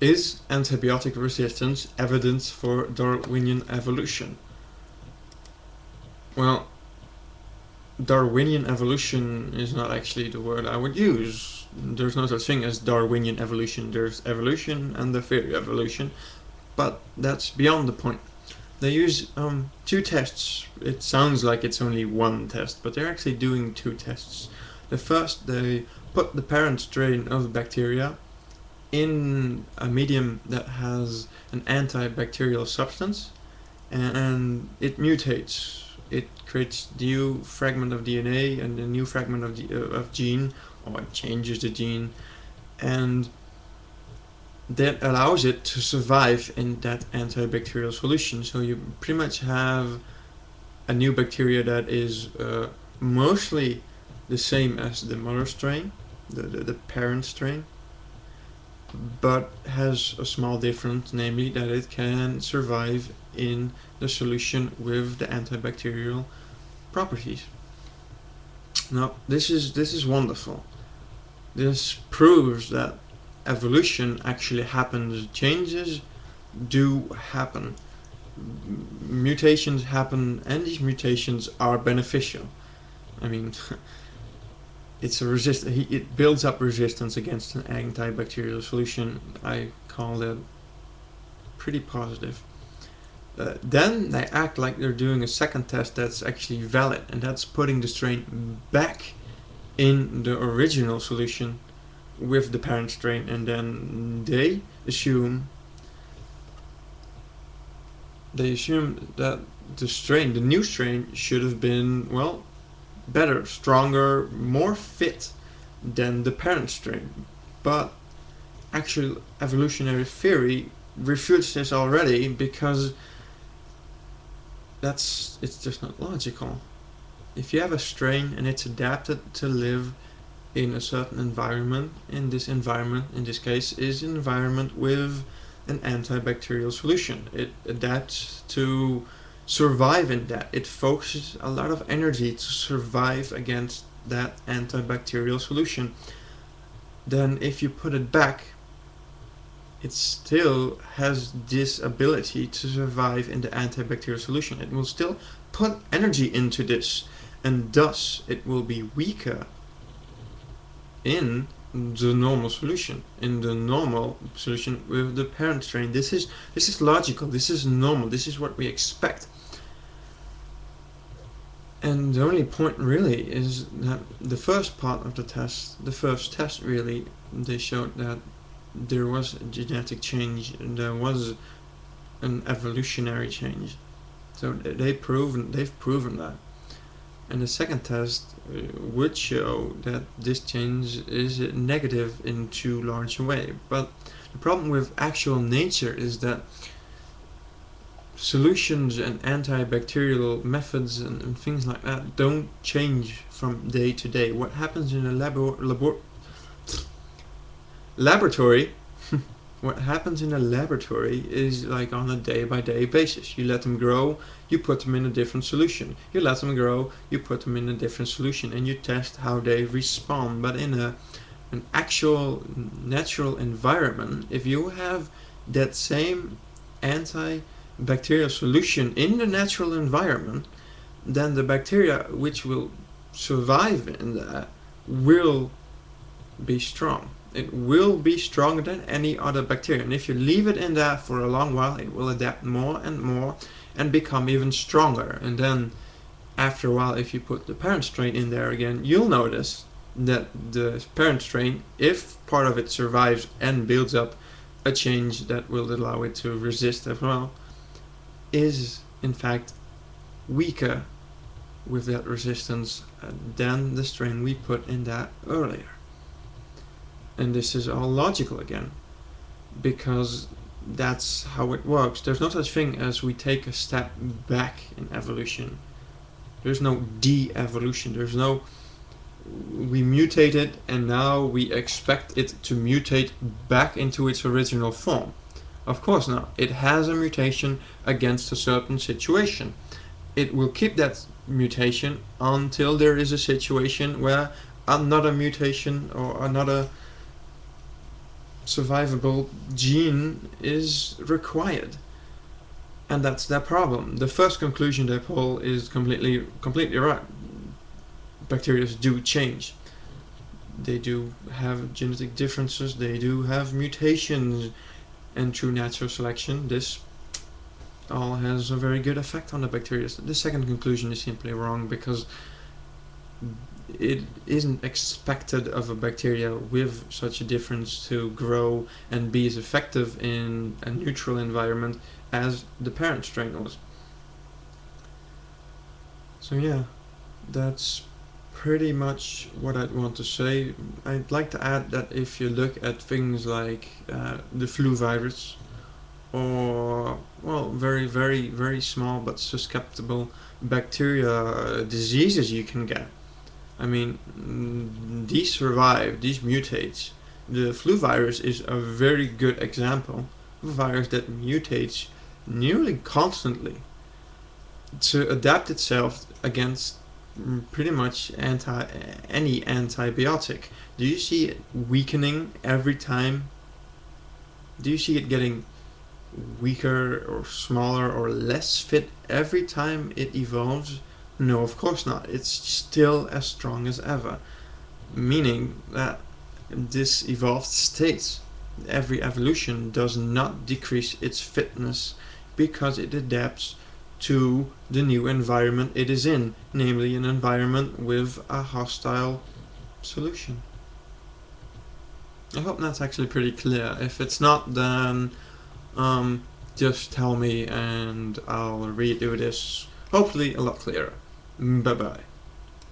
Is antibiotic resistance evidence for Darwinian evolution? Well, Darwinian evolution is not actually the word I would use. There's no such thing as Darwinian evolution. There's evolution and the theory of evolution, but that's beyond the point. They use two tests. It sounds like it's only one test, but they're actually doing two tests. The first, they put the parent strain of bacteria in a medium that has an antibacterial substance, and it mutates. It creates new fragment of DNA and a new fragment of gene, or it changes the gene, and that allows it to survive in that antibacterial solution. So you pretty much have a new bacteria that is mostly the same as the mother strain, the parent strain, but has a small difference, namely that it can survive in the solution with the antibacterial properties. Now, this is wonderful. This proves that evolution actually happens. Changes do happen. Mutations happen, and these mutations are beneficial. I mean, it builds up resistance against an antibacterial solution. I call that pretty positive. Then they act like they're doing a second test that's actually valid, and that's putting the strain back in the original solution with the parent strain, and then they assume that the new strain should have been, well, better, stronger, more fit than the parent strain. But actual evolutionary theory refutes this already, because it's just not logical. If you have a strain and it's adapted to live in a certain environment, and this environment in this case is an environment with an antibacterial solution, it adapts to survive in that. It focuses a lot of energy to survive against that antibacterial solution. Then if you put it back, it still has this ability to survive in the antibacterial solution. It will still put energy into this, and thus it will be weaker in the normal solution. With the parent strain. This is logical. This is normal. This is what we expect. And the only point really is that the first part of the test, the first test really, they showed that there was a genetic change, and there was an evolutionary change. So they've proven that. And the second test would show that this change is negative in too large a way. But the problem with actual nature is that solutions and antibacterial methods and things like that don't change from day to day. What happens in a laboratory what happens in a laboratory is like on a day-by-day basis. You let them grow, you put them in a different solution. You let them grow, you put them in a different solution, and you test how they respond. But in an actual natural environment, if you have that same antibacterial solution in the natural environment, then the bacteria which will survive in that will be strong. It will be stronger than any other bacteria, and if you leave it in there for a long while, it will adapt more and more and become even stronger. And then after a while, if you put the parent strain in there again, you'll notice that the parent strain, if part of it survives and builds up a change that will allow it to resist as well, is in fact weaker with that resistance than the strain we put in that earlier. And this is all logical again, because that's how it works. There's no such thing as we take a step back in evolution. There's no de-evolution. There's no we mutated and now we expect it to mutate back into its original form. Of course not. It has a mutation against a certain situation. It will keep that mutation until there is a situation where another mutation or another survivable gene is required. And that's their problem. The first conclusion they pull is completely right. Bacteria do change. They do have genetic differences, they do have mutations, and through natural selection, this all has a very good effect on the bacteria. The second conclusion is simply wrong, because it isn't expected of a bacteria with such a difference to grow and be as effective in a neutral environment as the parent strain was. So yeah, that's pretty much what I'd want to say. I'd like to add that if you look at things like the flu virus, or, well, very small but susceptible bacteria diseases you can get. I mean, these survive, these mutate. The flu virus is a very good example of a virus that mutates nearly constantly to adapt itself against pretty much any antibiotic. Do you see it weakening every time? Do you see it getting weaker or smaller or less fit every time it evolves? No, of course not. It's still as strong as ever. Meaning that this evolved state, every evolution does not decrease its fitness because it adapts to the new environment it is in, namely an environment with a hostile solution. I hope that's actually pretty clear. If it's not, then just tell me and I'll redo this, hopefully a lot clearer. Bye bye.